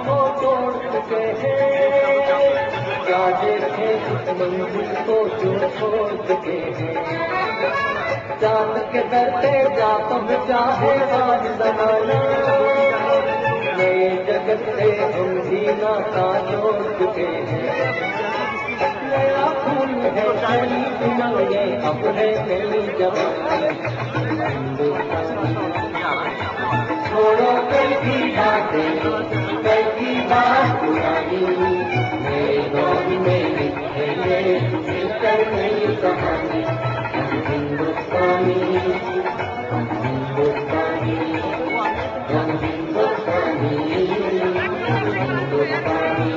को तोड़ चुके हैं, क्या देखे इस मंजिल को जो छोड़ चुके हैं। चांद के दर पे जा तुम चाहे आज जमाना, नए जगत से हम भी नाता जोड़ चुके हैं। नया फूल है नई उमंग, ये अब है नई जवानी। छोड़ो कल की बातें, कल की बात पुरानी, नए दौर में लिखेंगे मिलकर नई कहानी। हिंदुस्तानी, हिंदुस्तानी, हिंदुस्तानी, हिंदुस्तानी।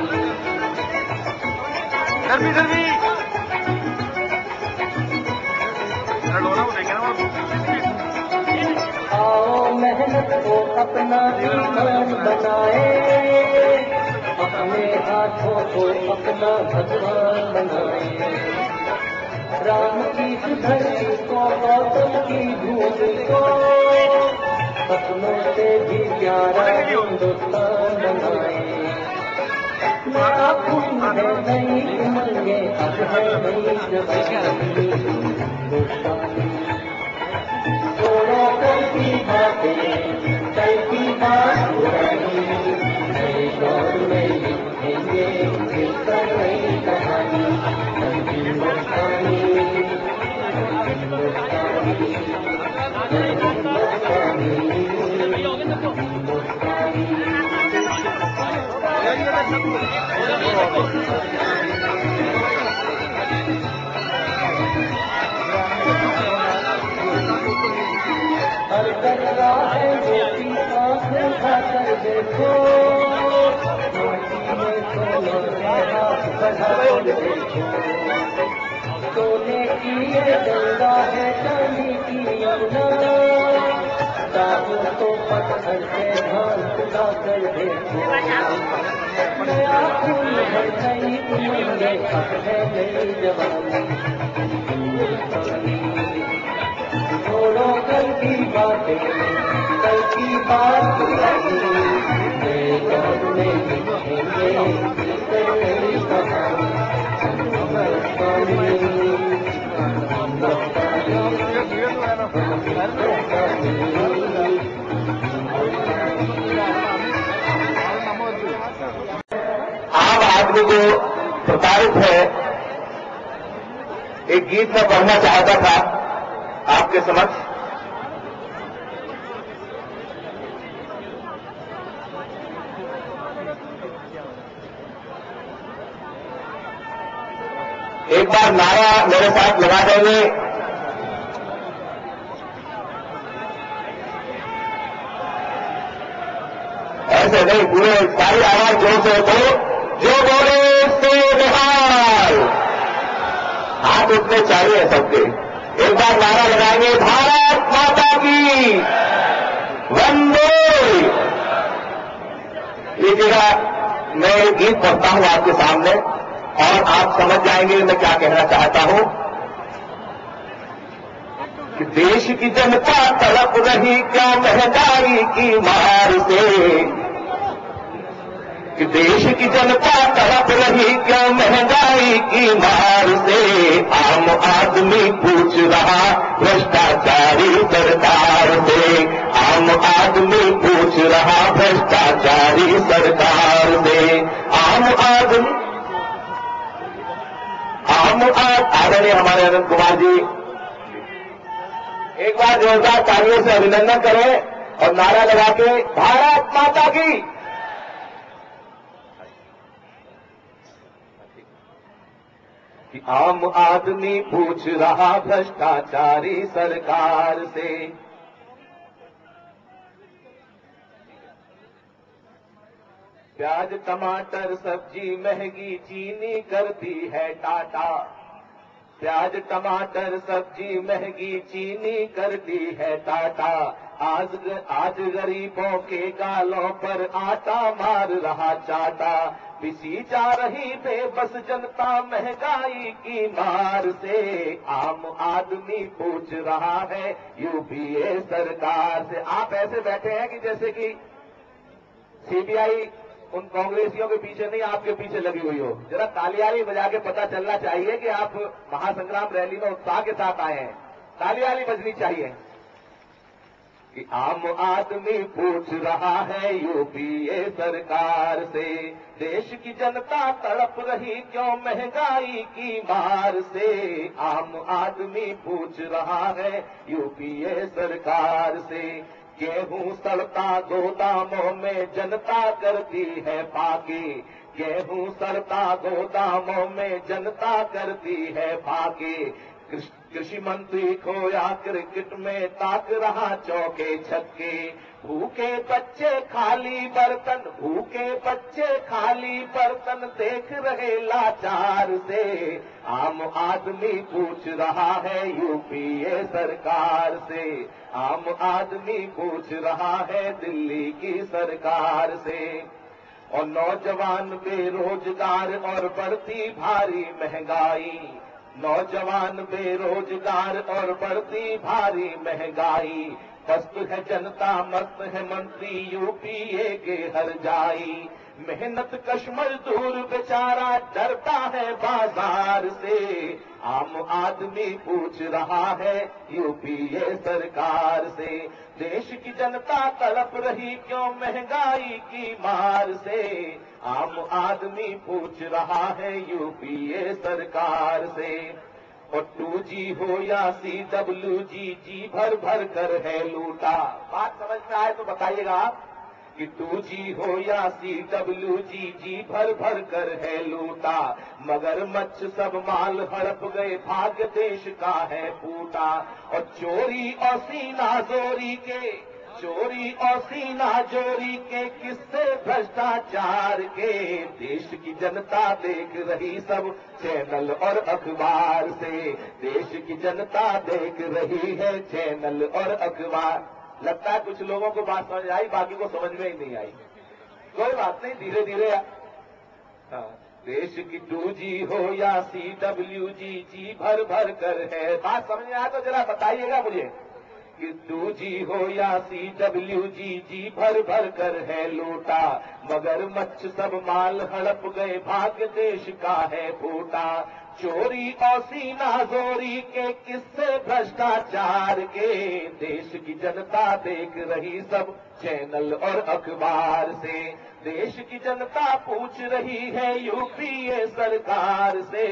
आओ मेहनत को अपना ईमान बनाए, अपने हाथों को अपना भगवान बनाए। राम की धरती को गौतम की भूमि को सपनों से भी प्यारा हिंदुस्तान बनाए। नया फूल है नई उमंगे, अब है नई जवानी। हिंदुस्तानी, छोड़ो कल की बातें, कल की बात पुरानी, नए दौर में लिखेंगे मिलकर नई कहानी। हिंदुस्तानी, हिंदुस्तानी, हिंदुस्तानी, हर करना है वो की आंखें खाकर देखो, माटी में सोना है हाथ बढ़ाकर देखो। सोने की ये गंगा है चांदी की यमुना, दागों को पत्थर से धान खुदा कर देखो। नया फूल है नई उमंगे, अब है नई जवानी। हिंदुस्तानी, छोड़ो कल की बातें, कल की बात पुरानी, नए दौर में लिखेंगे मिलकर नई कहानी। हिंदुस्तानी, आम आदमी जो प्रताड़ित है, एक गीत में पढ़ना चाहता था आपके समक्ष। एक बार नारा मेरे साथ लगा देंगे। ऐसे नहीं, पूरे सारी आवाज जोर से हो, जो बोले से निहाल। हाथ उठने चाहिए सबके। एक बार नारा लगाएंगे, भारत माता की वंदे। ये जगह मैं एक गीत पढ़ता हूं आपके सामने और आप समझ जाएंगे मैं क्या कहना चाहता हूं। कि देश की जनता तड़प रही क्या महंगाई की मार से, कि देश की जनता तड़प रही क्या महंगाई की मार से। आम आदमी पूछ रहा भ्रष्टाचारी सरकार से, आम आदमी पूछ रहा भ्रष्टाचारी सरकार से। आदरणीय हमारे अनंत कुमार जी, एक बार जोरदार तालियों से अभिनंदन करें और नारा लगा के भारत माता की। कि आम आदमी पूछ रहा भ्रष्टाचारी सरकार से। प्याज टमाटर सब्जी महंगी चीनी करती है टाटा। प्याज टमाटर सब्जी महंगी चीनी करती है टाटा। आज गरीबों के गालों पर आटा मार रहा चाटा। पिसी जा रही बेबस जनता महंगाई की मार से। आम आदमी पूछ रहा है यूपीए सरकार से। आप ऐसे बैठे हैं कि जैसे कि सीबीआई उन कांग्रेसियों के पीछे नहीं, आपके पीछे लगी हुई हो। जरा तालियाली बजा के पता चलना चाहिए कि आप महासंग्राम रैली में उत्साह के साथ आए हैं। तालियाली बजनी चाहिए कि आम आदमी पूछ रहा है यूपीए सरकार से, देश की जनता तड़प रही क्यों महंगाई की मार से। आम आदमी पूछ रहा है यूपीए सरकार से। गेहूं सड़ता गोदामों में जनता करती है फाके। गेहूं सड़ता गोदामों में जनता करती है फाके। कृषि मंत्री खोया क्रिकेट में ताक रहा चौके छक्के। भूखे बच्चे खाली बर्तन, भूखे बच्चे खाली बर्तन देख रहे लाचार से। आम आदमी पूछ रहा है यूपीए सरकार से। आम आदमी पूछ रहा है दिल्ली की सरकार से। और नौजवान बेरोजगार और बढ़ती भारी महंगाई। नौजवान बेरोजगार और बढ़ती भारी महंगाई। पस्त है जनता मस्त है मंत्री यूपीए के हर जाई। मेहनत कश मजदूर बेचारा डरता है बाजार से। आम आदमी पूछ रहा है यूपीए सरकार से। देश की जनता तड़प रही क्यों महंगाई की मार से। आम आदमी पूछ रहा है यूपीए सरकार से। और 2G हो या CWG जी भर भर कर है लूटा। बात समझ में आए तो बताइएगा आप कि 2G हो या CWG जी भर भर कर है लूटा। मगर मच्छ सब माल हड़प गए भाग्य देश का है फूटा। और चोरी और सीना जोरी के चोरी और सीना जोरी के किस्से भ्रष्टाचार के। देश की जनता देख रही सब चैनल और अखबार से। देश की जनता देख रही है चैनल और अखबार। लगता है कुछ लोगों को बात समझ आई, बाकी को समझ में ही नहीं आई। कोई बात नहीं, धीरे धीरे। देश की 2G हो या CWG जी भर भर कर है। बात समझ में आया तो जरा बताइएगा मुझे कि 2G हो या CWG जी भर भर कर है लूटा। मगर मच्छ सब माल हड़प गए भाग्य देश का है फूटा। चोरी और सीना जोरी के किस्से भ्रष्टाचार के। देश की जनता देख रही सब चैनल और अखबार से। देश की जनता पूछ रही है यूपीए सरकार से।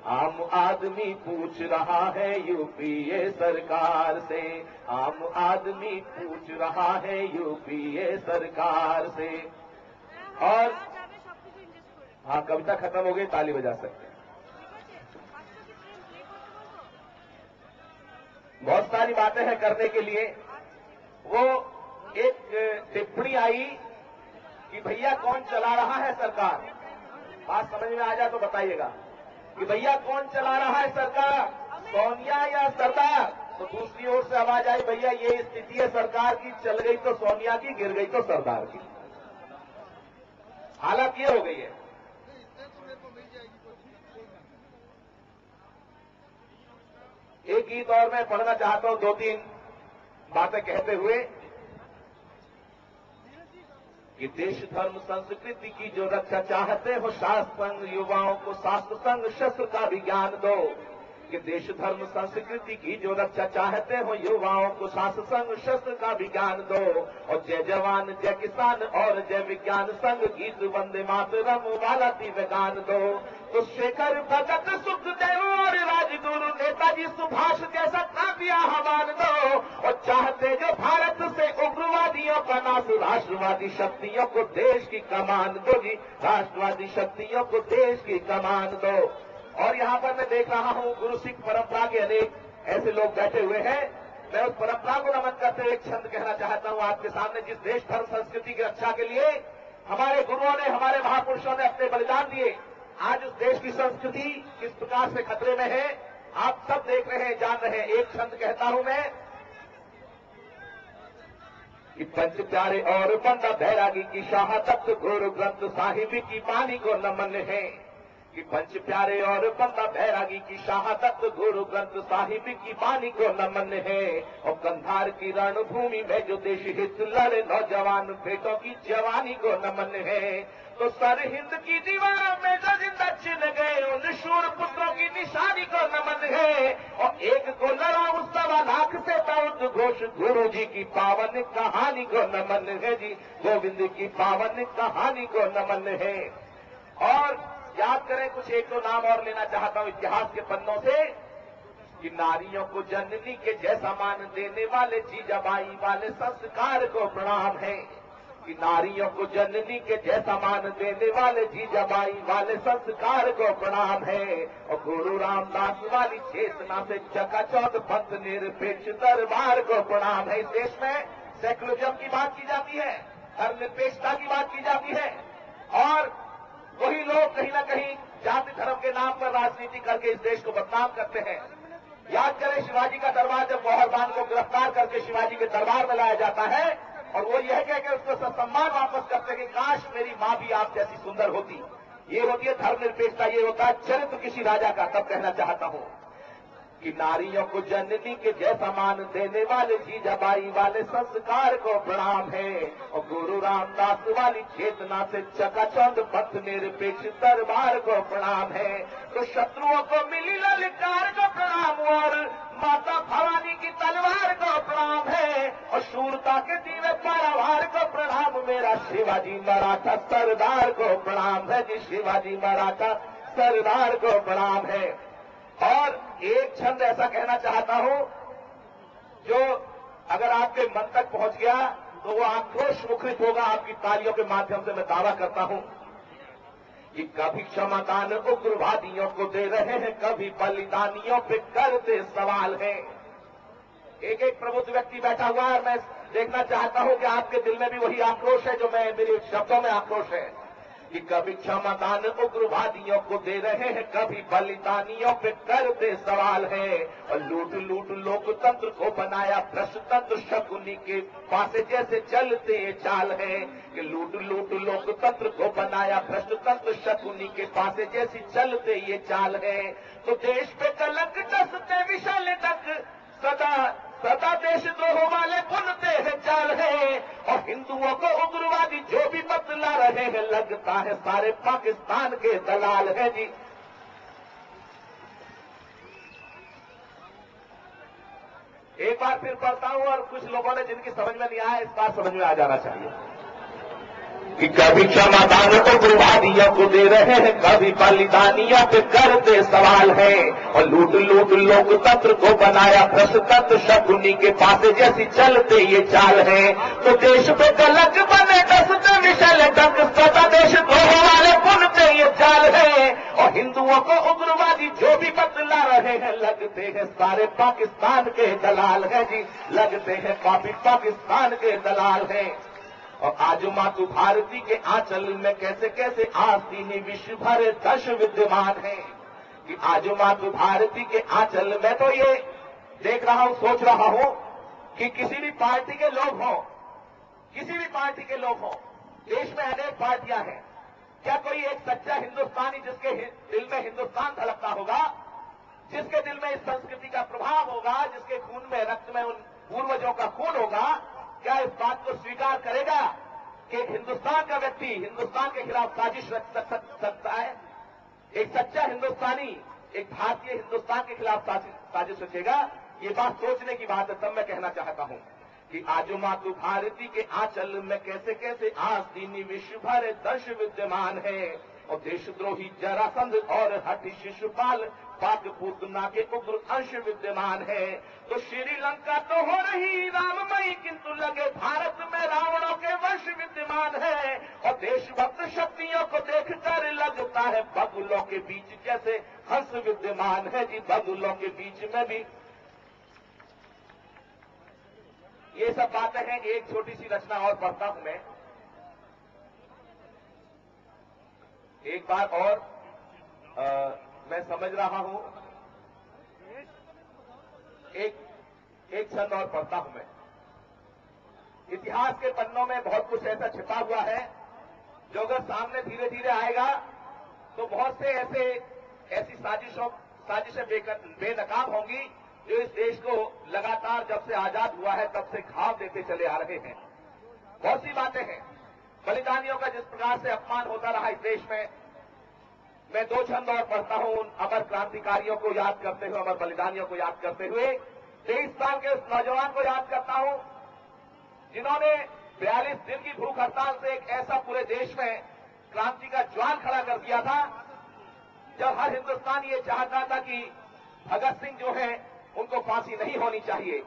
आम आदमी पूछ रहा है यूपीए सरकार से। आम आदमी पूछ रहा है यूपीए सरकार से। और हाँ, कविता खत्म हो गई, ताली बजा सकते हैं। बहुत सारी बातें हैं करने के लिए। वो एक टिप्पणी आई कि भैया कौन चला रहा है सरकार। बात समझ में आ जाए तो बताइएगा कि भैया कौन चला रहा है सरकार, सोनिया या सरदार। तो दूसरी ओर से आवाज आई, भैया ये स्थिति है सरकार की, चल गई तो सोनिया की, गिर गई तो सरदार की। हालत ये हो गई है। एक गीत और मैं पढ़ना चाहता हूं, 2-3 बातें कहते हुए कि देश धर्म संस्कृति की जो रक्षा चाहते हो शास्त्र संघ युवाओं को शास्त्र संघ शस्त्र का भी ज्ञान दो। कि देश धर्म संस्कृति की जो रक्षा चाहते हो युवाओं को शास्त्र संघ शस्त्र का भी ज्ञान दो। और जय जवान जय किसान और जय विज्ञान संघ गीत वंदे मातरम वाला दिव्य गान दो। तो शेखर भगत सुखदेव और राजगुरु नेताजी सुभाष जैसा काव्य आह्वान दो। और चाहते जो भारत से उग्रवादियों का नाश, राष्ट्रवादी शक्तियों को देश की कमान दो जी। राष्ट्रवादी शक्तियों को देश की कमान दो। और यहाँ पर मैं देख रहा हूँ गुरु सिख परंपरा के अनेक ऐसे लोग बैठे हुए हैं। मैं उस परंपरा को नमन करते हुए एक छंद कहना चाहता हूँ आपके सामने। जिस देश धर्म संस्कृति की रक्षा के लिए हमारे गुरुओं ने, हमारे महापुरुषों ने अपने बलिदान दिए, आज उस देश की संस्कृति किस प्रकार से खतरे में है आप सब देख रहे हैं, जान रहे हैं। एक छंद कहता हूं मैं कि पंच प्यारे और बंदा बैरागी की शहादत गुरु ग्रंथ साहिब की बानी को नमन है। कि पंच प्यारे और बंदा बैरागी की शहादत गुरु ग्रंथ साहिब की बानी को नमन है। और कंधार की रणभूमि में जो देश हित लड़े नौजवान बेटों की जवानी को नमन है। तो सरहिंद की दीवारों में जो जिंदा चिन गए उन शूर पुत्रों की निशानी को नमन है। और एक को लड़ा उस 1.25 लाख से दाऊद घोष गुरु जी की पावन कहानी को नमन है जी। गोविंद की पावन कहानी को नमन है। और याद करें कुछ एक दो नाम और लेना चाहता हूं इतिहास के पन्नों से। कि नारियों को जननी के जैसा मान देने वाले जीजाबाई वाले संस्कार को प्रणाम है। कि नारियों को जननी के जैसा मान देने वाले जीजाबाई वाले संस्कार को प्रणाम है। और गुरु रामदास वाली चेतना से चकाचौंध पंथ निरपेक्ष दरबार को प्रणाम है। इस देश में सेकुलरिज्म की बात की जाती है, धर्मनिरपेक्षता की बात की जाती है, और वही लोग कहीं ना कहीं जाति धर्म के नाम पर राजनीति करके इस देश को बदनाम करते हैं। याद करें शिवाजी का दरबार जब गौहरबान को गिरफ्तार करके शिवाजी के दरबार में लाया जाता है और वो यह कहकर उसको सम्मान वापस करते हैं कि काश मेरी मां भी आप जैसी सुंदर होती। ये होती है धर्मनिरपेक्षता, ये होता है चरित्र किसी राजा का। तब कहना चाहता हूं कि नारियों को जननी के जैसा मान देने वाले जीजाबाई वाले संस्कार को प्रणाम है। और गुरु रामदास वाली चेतना से चकाचौंध पंथ निरपेक्ष दरबार को प्रणाम है। तो शत्रुओं को मिली ललकार को प्रणाम और माता भवानी की तलवार को प्रणाम है। और शूरता के दीवे पारावार को प्रणाम। मेरा शिवाजी मराठा सरदार को प्रणाम है जी। शिवाजी मराठा सरदार को प्रणाम है। और एक छंद ऐसा कहना चाहता हूं जो अगर आपके मन तक पहुंच गया तो वो आक्रोश मुखरित होगा आपकी तालियों के माध्यम से। मैं दावा करता हूं कि कभी क्षमादान उग्रवादियों को दे रहे हैं, कभी बलिदानियों पे करते सवाल है। एक एक प्रबुद्ध व्यक्ति बैठा हुआ है। मैं देखना चाहता हूं कि आपके दिल में भी वही आक्रोश है जो मैं मेरे शब्दों में आक्रोश है। कि कभी क्षमादान उग्रवादियों को दे रहे हैं, कभी बलिदानियों पे करते सवाल है। और लूट लूट लोकतंत्र को बनाया भ्रष्टतंत्र शकुनी के पासे जैसे चलते चाल है। कि लूट लूट लोकतंत्र को बनाया भ्रष्टतंत्र शकुनी के पासे जैसी चलते ये चाल है। तो देश पे कलंक डसते विशाल तक सदा सदा देशद्रोह वाले बुनते हैं चाल है। और हिंदुओं को उग्रवादी जो भी बतला रहे हैं लगता है सारे पाकिस्तान के दलाल है जी। एक बार फिर पढ़ता हूं और कुछ लोगों ने जिनकी समझ में नहीं आया इस बार समझ में आ जाना चाहिए। कि कभी क्षमादान उग्रवादियों को दे रहे हैं, कभी बलिदानियों पे करते सवाल है। और लूट लूट लोकतंत्र को बनाया भ्रष्टतंत्र शकुनी के पासे जैसी चलते ये चाल है। तो देश पे कलंक बने डसते विशाल तक सदा देश द्रोह वाले बुनते ये चाल है। और हिंदुओं को उग्रवादी जो भी बतला रहे हैं लगते हैं सारे पाकिस्तान के दलाल है जी। लगते हैं पाकिस्तान के दलाल हैं। और आज मातु भारती के आंचल में कैसे कैसे आस्तीनी विश्व भर दश विद्यमान है। कि आज मातु भारती के आंचल में तो ये देख रहा हूं, सोच रहा हूं कि किसी भी पार्टी के लोग हों, किसी भी पार्टी के लोग हों, देश में अनेक पार्टियां हैं, क्या कोई एक सच्चा हिंदुस्तानी जिसके दिल में हिंदुस्तान धड़कता होगा, जिसके दिल में इस संस्कृति का प्रभाव होगा, जिसके खून में रक्त में उन पूर्वजों का खून होगा, क्या इस बात को स्वीकार करेगा कि एक हिंदुस्तान का व्यक्ति हिंदुस्तान के खिलाफ साजिश रच सकता है? एक सच्चा हिंदुस्तानी एक भारतीय हिंदुस्तान के खिलाफ साजिश रचेगा? ये बात सोचने की बात है। तब मैं कहना चाहता हूं कि आज मातु भारती के आंचल में कैसे कैसे आस्तीनी विश्व भर दश विद्यमान है। और देशद्रोही जरासंध और हठ शिशुपाल पाक पूतना के उग्र अंश विद्यमान है। तो श्रीलंका तो हो रही राममयी किंतु लगे भारत में रावणों के वंश विद्यमान है। और देशभक्त शक्तियों को देखकर लगता है बगुलों के बीच जैसे हंस विद्यमान है जी। बगुलों के बीच में भी ये सब बातें हैं। एक छोटी सी रचना और पढ़ता हूं मैं एक बार और। मैं समझ रहा हूं एक छंद और पढ़ता हूं मैं। इतिहास के पन्नों में बहुत कुछ ऐसा छिपा हुआ है जो अगर सामने धीरे धीरे आएगा तो बहुत से ऐसी साजिशें बेनकाम होंगी जो इस देश को लगातार जब से आजाद हुआ है तब से घाव देते चले आ रहे हैं। बहुत सी बातें हैं। बलिदानियों का जिस प्रकार से अपमान होता रहा इस देश में, मैं दो छंद और पढ़ता हूं उन अमर क्रांतिकारियों को याद करते हुए, अमर बलिदानियों को याद करते हुए। 23 साल के उस नौजवान को याद करता हूं जिन्होंने 42 दिन की भूख हड़ताल से एक ऐसा पूरे देश में क्रांति का ज्वाल खड़ा कर दिया था जब हर हिंदुस्तानी ये चाहता था कि भगत सिंह जो है उनको फांसी नहीं होनी चाहिए,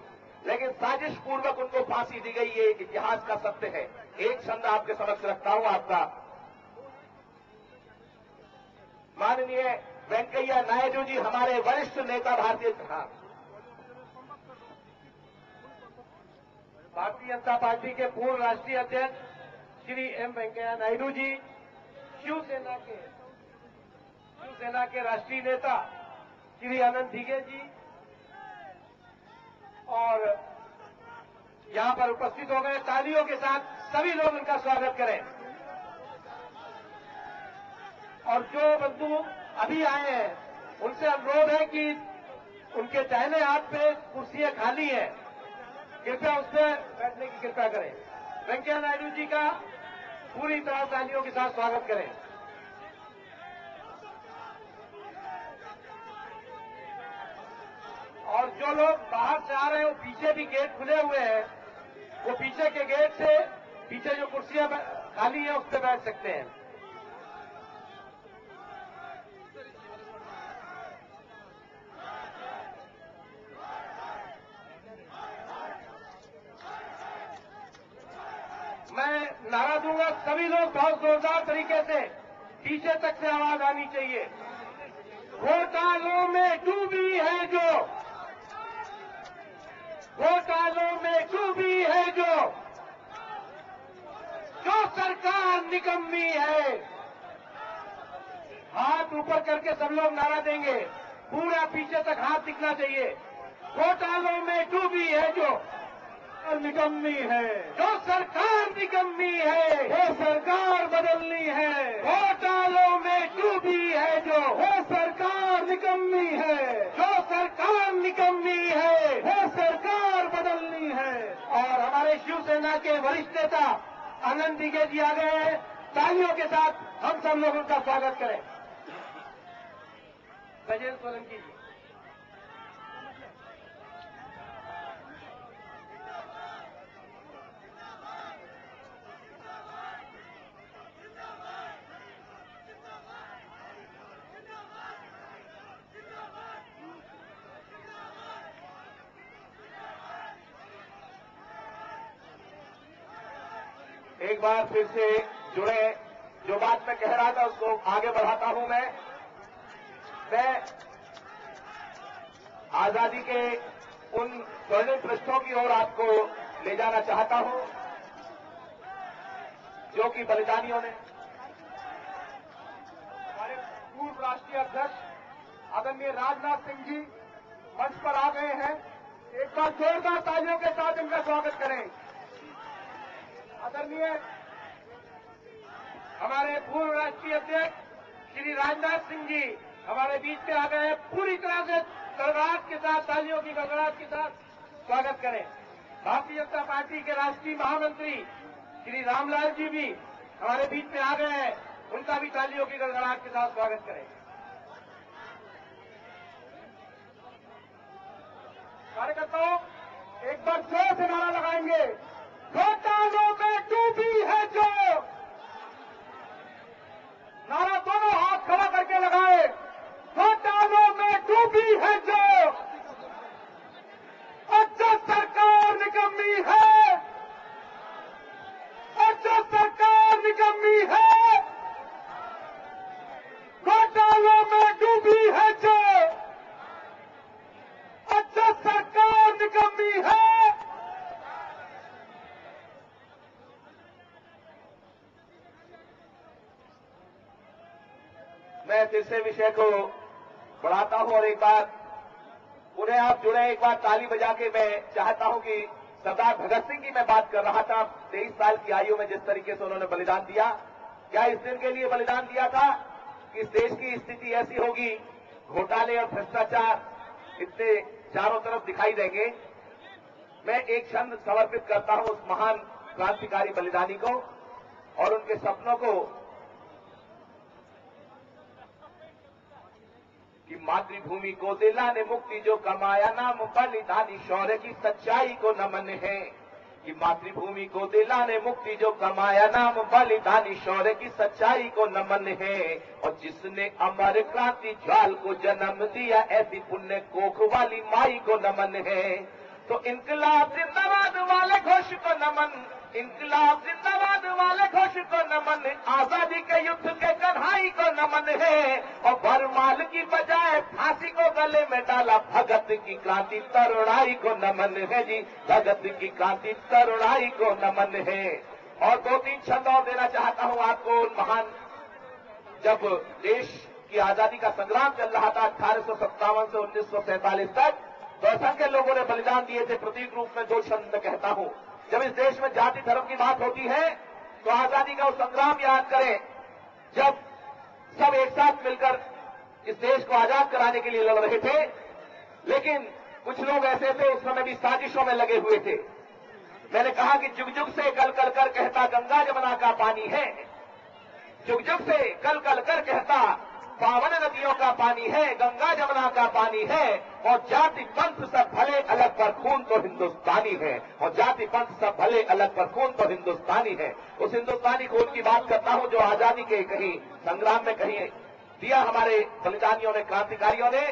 लेकिन साजिश पूर्वक उनको फांसी दी गई। ये इतिहास का सत्य है। एक छंद आपके समक्ष रखता हूं आपका। माननीय वेंकैया नायडू जी, हमारे वरिष्ठ नेता, भारतीय जनता पार्टी के पूर्व राष्ट्रीय अध्यक्ष श्री एम वेंकैया नायडू जी, शिवसेना के राष्ट्रीय नेता श्री आनंद दिगे जी, और यहां पर उपस्थित हो गए, तालियों के साथ सभी लोग उनका स्वागत करें। और जो बंधु अभी आए हैं उनसे अनुरोध है कि उनके दाहिने हाथ पे कुर्सियां खाली हैं, कृपया उस पर बैठने की कृपा करें। वेंकैया नायडू जी का पूरी तरह तालियों के साथ स्वागत करें। और जो लोग बाहर से आ रहे हैं वो पीछे भी गेट खुले हुए हैं, वो पीछे के गेट से पीछे जो कुर्सियां खाली है उस पर बैठ सकते हैं। मैं नारा दूंगा, सभी लोग बहुत जोरदार तरीके से पीछे तक से आवाज आनी चाहिए। घोटालों में डूबी है जो सरकार निकम्मी है। हाथ ऊपर करके सब लोग नारा देंगे, पूरा पीछे तक हाथ दिखना चाहिए। घोटालों में डूबी है जो निकम्मी है, जो सरकार निकम्मी है, वो सरकार बदलनी है। घोटालों में डूबी है जो, वो सरकार निकम्मी है, जो सरकार निकम्मी है, वो सरकार बदलनी है। और हमारे शिवसेना के वरिष्ठ नेता आनंद दिगे जी आ गए हैं, तालियों के साथ हम सब लोग उनका स्वागत करें। गजेंद्र सोलंकी जी। एक बार फिर से जुड़े, जो बात मैं कह रहा था उसको आगे बढ़ाता हूं। मैं आजादी के उन स्वर्णिम पृष्ठों की ओर आपको ले जाना चाहता हूं जो कि बलिदानियों ने, हमारे पूर्व राष्ट्रीय अध्यक्ष आदरणीय राजनाथ सिंह जी मंच पर आ गए हैं। एक बार जोरदार तालियों के साथ उनका स्वागत करें। आदरणीय हमारे पूर्व राष्ट्रीय अध्यक्ष श्री राजनाथ सिंह जी हमारे बीच में आ गए हैं। पूरी तरह से गड़गड़ाहट के साथ, तालियों की गड़गड़ाहट के साथ स्वागत करें। भारतीय जनता पार्टी के राष्ट्रीय महामंत्री श्री रामलाल जी भी हमारे बीच में आ गए हैं, उनका भी तालियों की गड़गड़ाहट के साथ स्वागत करें। कार्यकर्ताओं, एक बार जोर से नारा लगाएंगे, घोटालों में डूबी है जो। नारा दोनों हाथ खड़ा करके लगाए, घोटालों में डूबी है जो, और जो सरकार निकम्मी है, और जो सरकार निकम्मी है। घोटालों में डूबी है जो, और जो सरकार निकम्मी है। मैं फिर से विषय को बढ़ाता हूं और एक बार उन्हें आप जुड़े, एक बार ताली बजा के मैं चाहता हूं कि सरदार भगत सिंह की मैं बात कर रहा था। 23 साल की आयु में जिस तरीके से उन्होंने बलिदान दिया, क्या इस दिन के लिए बलिदान दिया था कि इस देश की स्थिति ऐसी होगी, घोटाले और भ्रष्टाचार इतने चारों तरफ दिखाई देंगे। मैं एक क्षण समर्पित करता हूं उस महान क्रांतिकारी बलिदानी को और उनके सपनों को कि मातृभूमि को दिलाने मुक्ति जो कमाया नाम बलिदानी शौर्य की सच्चाई को नमन है। कि मातृभूमि को दिलाने मुक्ति जो कमाया नाम बलिदानी शौर्य की सच्चाई को नमन है। और जिसने अमर क्रांति ज्वाल को जन्म दिया ऐसी पुण्य कोख वाली माई को नमन है। तो इनकलाब जिंदाबाद वाले घोष को नमन, इनकलाब जिंदाबाद वाले घोष को नमन, आजादी के युद्ध के कन्हाई को नमन है। और बरमाल की बजाय फांसी को गले में डाला भगत की क्रांति तरुणाई को नमन है जी, भगत की क्रांति तरुणाई को नमन है। और 2-3 छंद और देना चाहता हूं आपको। महान जब देश की आजादी का संग्राम चल रहा था 1857 से 1947 तक, तो असंख्य लोगों ने बलिदान दिए थे। प्रतीक रूप में 2 छंद कहता हूं। जब इस देश में जाति धर्म की बात होती है तो आजादी का वो संग्राम याद करें जब सब एक साथ मिलकर इस देश को आजाद कराने के लिए लड़ रहे थे। लेकिन कुछ लोग ऐसे थे उस समय भी साजिशों में लगे हुए थे। मैंने कहा कि जुग जुग से कल कल कर कहता गंगा जमुना का पानी है, जुग जुग से कल कल कर कहता पावन नदियों का पानी है, गंगा जमुना का पानी है। और जाति पंथ सब भले अलग पर खून तो हिंदुस्तानी है, और जाति पंथ सब भले अलग पर खून तो हिंदुस्तानी है। उस हिंदुस्तानी खून की बात करता हूं जो आजादी के कहीं संग्राम में कहीं दिया हमारे बलिदानियों ने, क्रांतिकारियों ने।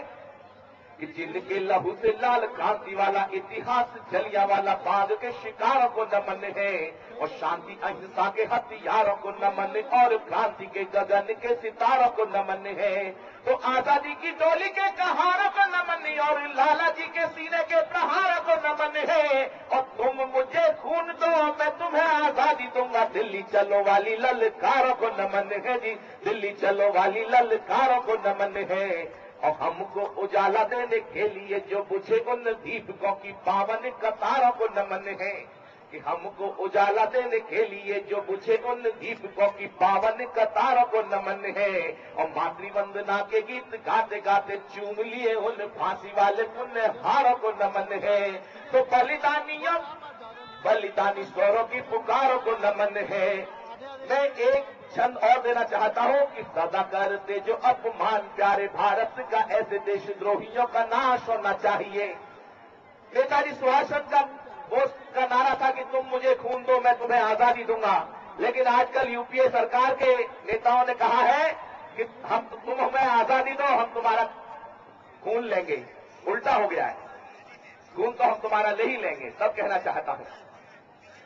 कि जिनके लहू से लाल क्रांति वाला इतिहास जलिया वाला बाग के शिकारों को नमन है। और शांति अहिंसा के हथियारों को नमन और क्रांति के गगन के सितारों को नमन है। तो आजादी की डोली के कहारों को नमन और लाला जी के सीने के प्रहारों को नमन है। और तुम मुझे खून दो मैं तुम्हें आजादी दूंगा, दिल्ली चलो वाली ललकारों को नमन है जी, दिल्ली चलो वाली ललकारों को नमन है। और हमको उजाला देने के लिए जो बुझे उन दीपकों की पावन कतारों को नमन है। कि हमको उजाला देने के लिए जो बुझे उन दीपकों की पावन कतारों को नमन है। और मातृवंदना के गीत गाते गाते चूम लिए उन फांसी वाले पुण्य हारों को नमन है। तो बलिदानियों बलिदानी स्वरों की पुकारों को नमन है। मैं एक छंद और देना चाहता हूं कि सदा करते जो अपमान प्यारे भारत का ऐसे देशद्रोहियों का नाश होना चाहिए। नेताजी सुभाष चंद्र बोस का नारा था कि तुम मुझे खून दो मैं तुम्हें आजादी दूंगा। लेकिन आजकल यूपीए सरकार के नेताओं ने कहा है कि तुम हमें आजादी दो हम तुम्हारा खून लेंगे। उल्टा हो गया है, खून तो हम तुम्हारा ले ही लेंगे। तब कहना चाहता हूं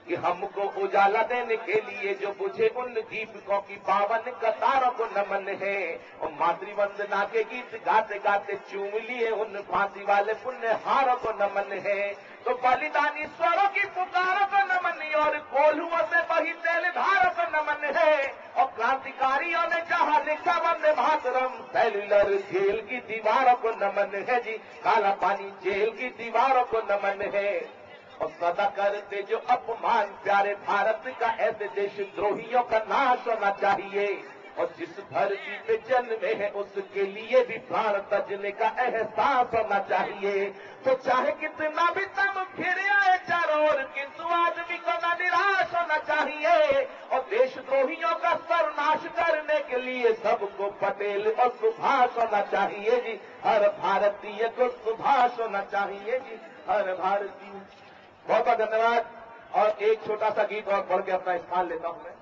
कि हमको उजाला देने के लिए जो बुझे उन दीपकों की पावन कतारों को नमन है। और मातृवंदना के गीत गाते गाते चूम लिए उन फांसी वाले पुण्य हारों को नमन है। तो बलिदानी स्वरों की पुकारों को नमन और कोल्हुओं से बही तेल धारों को नमन है। और क्रांतिकारियों ने जहां लिखा वंदे मातरम, सेल्युलर जेल की दीवारों को नमन है जी, काला पानी जेल की दीवारों को नमन है। और सदा करते जो अपमान प्यारे भारत का ऐसे देशद्रोहियों का नाश होना चाहिए। और जिस धरती पे जन्मे हैं उसके लिए भी प्राण तजने का एहसास होना चाहिए। तो चाहे कितना भी तम फिर आए चारों ओर, किंतु आदमी को न निराश होना चाहिए। और देशद्रोहियों का सर्वनाश करने के लिए सबको पटेल और सुभाष होना चाहिए जी, हर भारतीय को सुभाष होना चाहिए जी, हर भारतीय। बहुत बहुत धन्यवाद। और एक छोटा सा गीत और पढ़ के अपना स्थान लेता हूं मैं।